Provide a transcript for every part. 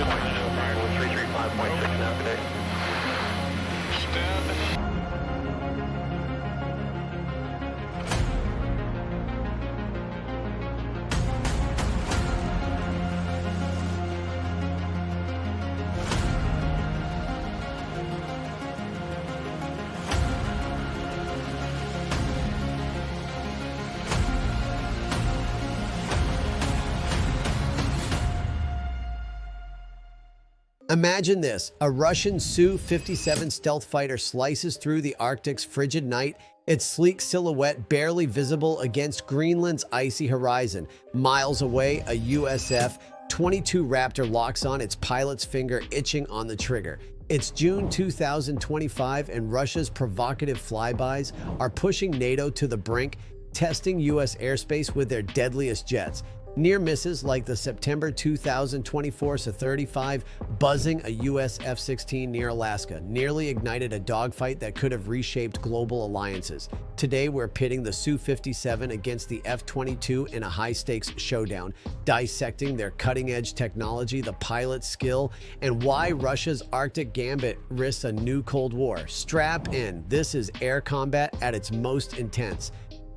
firing with 335.6 now today. Stand. Imagine this, a Russian Su-57 stealth fighter slices through the Arctic's frigid night, its sleek silhouette barely visible against Greenland's icy horizon. Miles away, a U.S F-22 Raptor locks on, its pilot's finger itching on the trigger. It's June 2025 and Russia's provocative flybys are pushing NATO to the brink, testing U.S. airspace with their deadliest jets. Near misses like the September 2024 Su-35 buzzing a U.S. F-16 near Alaska nearly ignited a dogfight that could have reshaped global alliances. Today, we're pitting the Su-57 against the F-22 in a high-stakes showdown, dissecting their cutting-edge technology, the pilot's skill, and why Russia's Arctic gambit risks a new Cold War. Strap in. This is air combat at its most intense.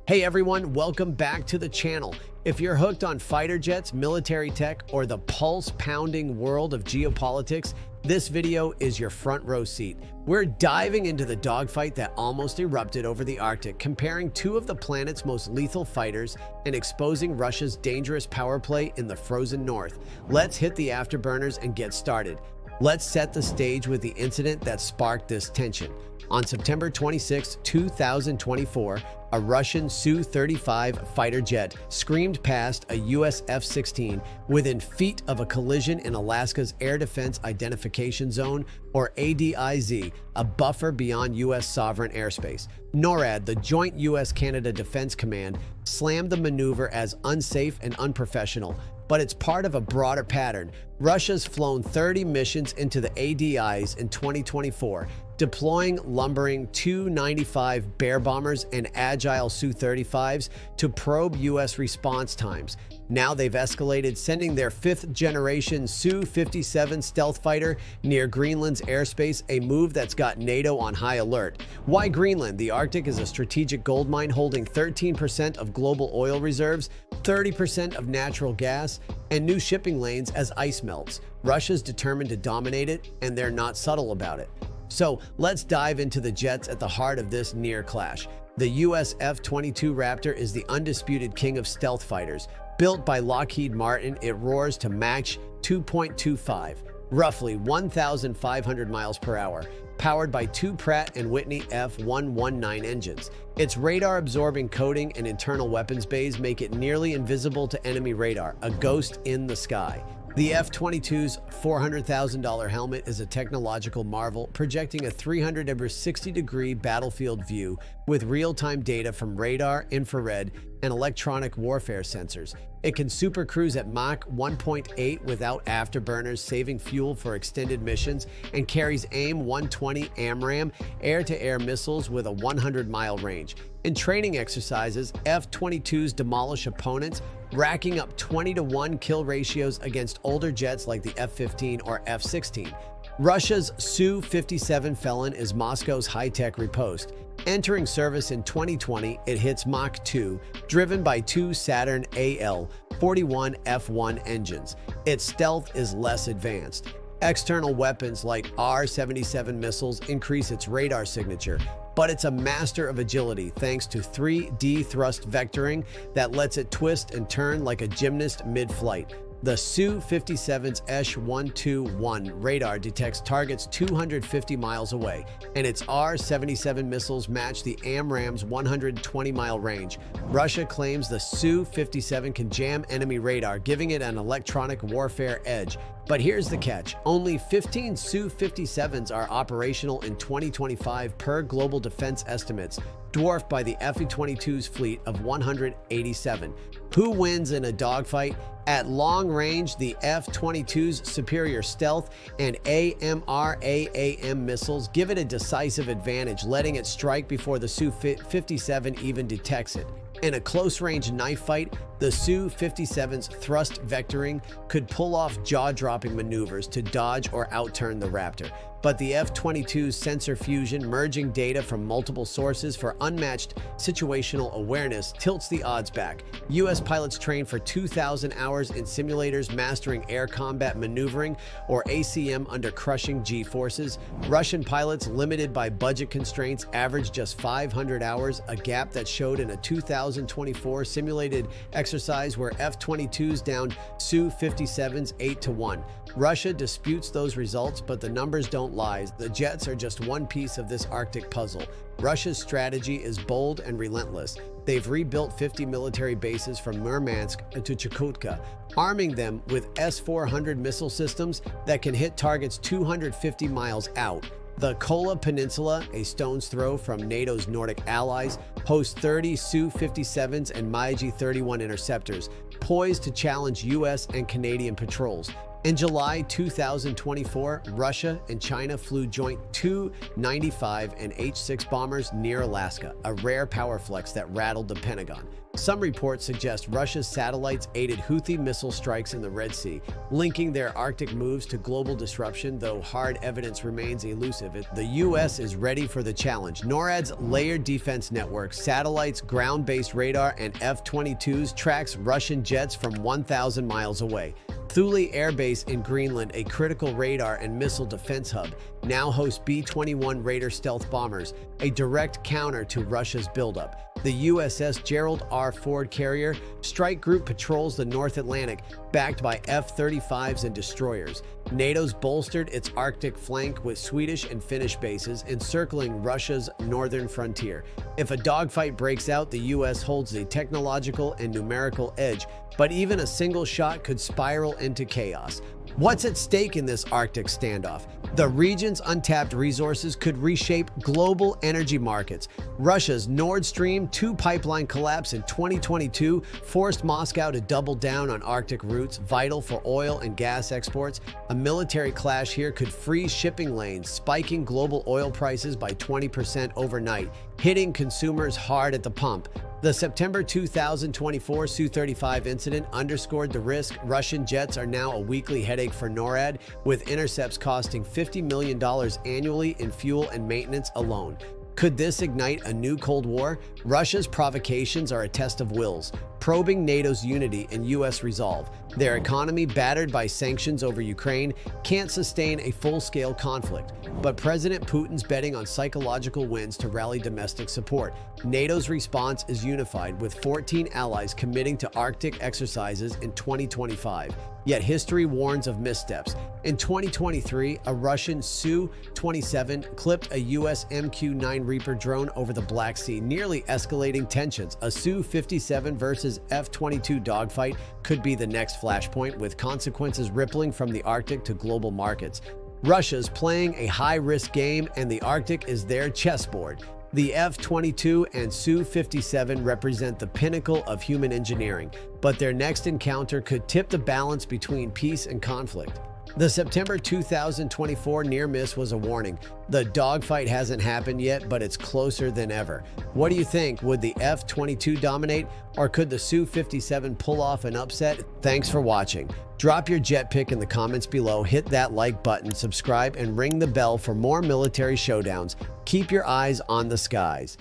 Hey everyone, welcome back to the channel. If you're hooked on fighter jets, military tech, or the pulse-pounding world of geopolitics, this video is your front row seat. We're diving into the dogfight that almost erupted over the Arctic, comparing two of the planet's most lethal fighters and exposing Russia's dangerous power play in the frozen north. Let's hit the afterburners and get started. Let's set the stage with the incident that sparked this tension. On September 26, 2024, a Russian Su-35 fighter jet screamed past a U.S. F-16 within feet of a collision in Alaska's Air Defense Identification Zone, or ADIZ, a buffer beyond U.S. sovereign airspace. NORAD, the Joint U.S.-Canada Defense Command, slammed the maneuver as unsafe and unprofessional, but it's part of a broader pattern. Russia's flown 30 missions into the ADIs in 2024, deploying lumbering Tu-95 Bear bombers and agile Su-35s to probe U.S. response times. Now they've escalated, sending their fifth-generation Su-57 stealth fighter near Greenland's airspace, a move that's got NATO on high alert. Why Greenland? The Arctic is a strategic goldmine holding 13% of global oil reserves, 30% of natural gas, and new shipping lanes as ice melts. Russia's determined to dominate it, and they're not subtle about it. So let's dive into the jets at the heart of this near clash. The U.S. F-22 Raptor is the undisputed king of stealth fighters. Built by Lockheed Martin, it roars to Mach 2.25, roughly 1,500 miles per hour, powered by two Pratt & Whitney F119 engines. Its radar-absorbing coating and internal weapons bays make it nearly invisible to enemy radar, a ghost in the sky. The F-22's $400,000 helmet is a technological marvel, projecting a 360-degree battlefield view with real-time data from radar, infrared, and electronic warfare sensors. It can supercruise at Mach 1.8 without afterburners, saving fuel for extended missions, and carries AIM-120 AMRAAM air-to-air missiles with a 100-mile range. In training exercises, F-22s demolish opponents, racking up 20-to-1 kill ratios against older jets like the F-15 or F-16. Russia's Su-57 Felon is Moscow's high-tech riposte. Entering service in 2020, it hits Mach 2, driven by two Saturn AL-41 F1 engines. Its stealth is less advanced. External weapons like R-77 missiles increase its radar signature, but it's a master of agility thanks to 3D thrust vectoring that lets it twist and turn like a gymnast mid-flight. The Su-57's Sh-121 radar detects targets 250 miles away, and its R-77 missiles match the AMRAAM's 120-mile range. Russia claims the Su-57 can jam enemy radar, giving it an electronic warfare edge. But here's the catch. Only 15 Su-57s are operational in 2025 per global defense estimates, dwarfed by the F-22's fleet of 187. Who wins in a dogfight? At long range, the F-22's superior stealth and AMRAAM missiles give it a decisive advantage, letting it strike before the Su-57 even detects it. In a close-range knife fight, the Su-57's thrust vectoring could pull off jaw-dropping maneuvers to dodge or outturn the Raptor. But the F-22's sensor fusion, merging data from multiple sources for unmatched situational awareness, tilts the odds back. U.S. pilots train for 2,000 hours in simulators mastering air combat maneuvering, or ACM, under crushing G-forces. Russian pilots, limited by budget constraints, averaged just 500 hours, a gap that showed in a 2024 simulated exercise where F-22s downed Su-57s 8-1. Russia disputes those results, but the numbers don't lie. The jets are just one piece of this Arctic puzzle. Russia's strategy is bold and relentless. They've rebuilt 50 military bases from Murmansk to Chukotka, arming them with S-400 missile systems that can hit targets 250 miles out. The Kola Peninsula, a stone's throw from NATO's Nordic allies, hosts 30 Su-57s and MiG-31 interceptors, poised to challenge U.S. and Canadian patrols. In July 2024, Russia and China flew joint Tu-95 and H-6 bombers near Alaska, a rare power flex that rattled the Pentagon. Some reports suggest Russia's satellites aided Houthi missile strikes in the Red Sea, linking their Arctic moves to global disruption, though hard evidence remains elusive. The U.S. is ready for the challenge. NORAD's layered defense network, satellites, ground-based radar, and F-22s tracks Russian jets from 1,000 miles away. Thule Air Base in Greenland, a critical radar and missile defense hub, now hosts B-21 Raider stealth bombers, a direct counter to Russia's buildup. The USS Gerald R. Ford carrier strike group patrols the North Atlantic, backed by F-35s and destroyers. NATO's bolstered its Arctic flank with Swedish and Finnish bases encircling Russia's northern frontier. If a dogfight breaks out, the U.S. holds the technological and numerical edge, but even a single shot could spiral into chaos. What's at stake in this Arctic standoff? The region's untapped resources could reshape global energy markets. Russia's Nord Stream 2 pipeline collapse in 2022 forced Moscow to double down on Arctic routes vital for oil and gas exports. A military clash here could freeze shipping lanes, spiking global oil prices by 20% overnight, hitting consumers hard at the pump. The September 2024 Su-35 incident underscored the risk. Russian jets are now a weekly headache for NORAD, with intercepts costing $50 million annually in fuel and maintenance alone. Could this ignite a new Cold War? Russia's provocations are a test of wills, probing NATO's unity and U.S. resolve. Their economy, battered by sanctions over Ukraine, can't sustain a full-scale conflict. But President Putin's betting on psychological wins to rally domestic support. NATO's response is unified, with 14 allies committing to Arctic exercises in 2025. Yet history warns of missteps. In 2023, a Russian Su-27 clipped a U.S. MQ-9 Reaper drone over the Black Sea, nearly escalating tensions. A Su-57 versus F-22 dogfight could be the next flashpoint, with consequences rippling from the Arctic to global markets. Russia's playing a high-risk game, and the Arctic is their chessboard. The F-22 and Su-57 represent the pinnacle of human engineering, but their next encounter could tip the balance between peace and conflict. The September 2024 near miss was a warning. The dogfight hasn't happened yet, but it's closer than ever. What do you think? Would the F-22 dominate, or could the Su-57 pull off an upset? Thanks for watching. Drop your jet pick in the comments below, hit that like button, subscribe, and ring the bell for more military showdowns. Keep your eyes on the skies.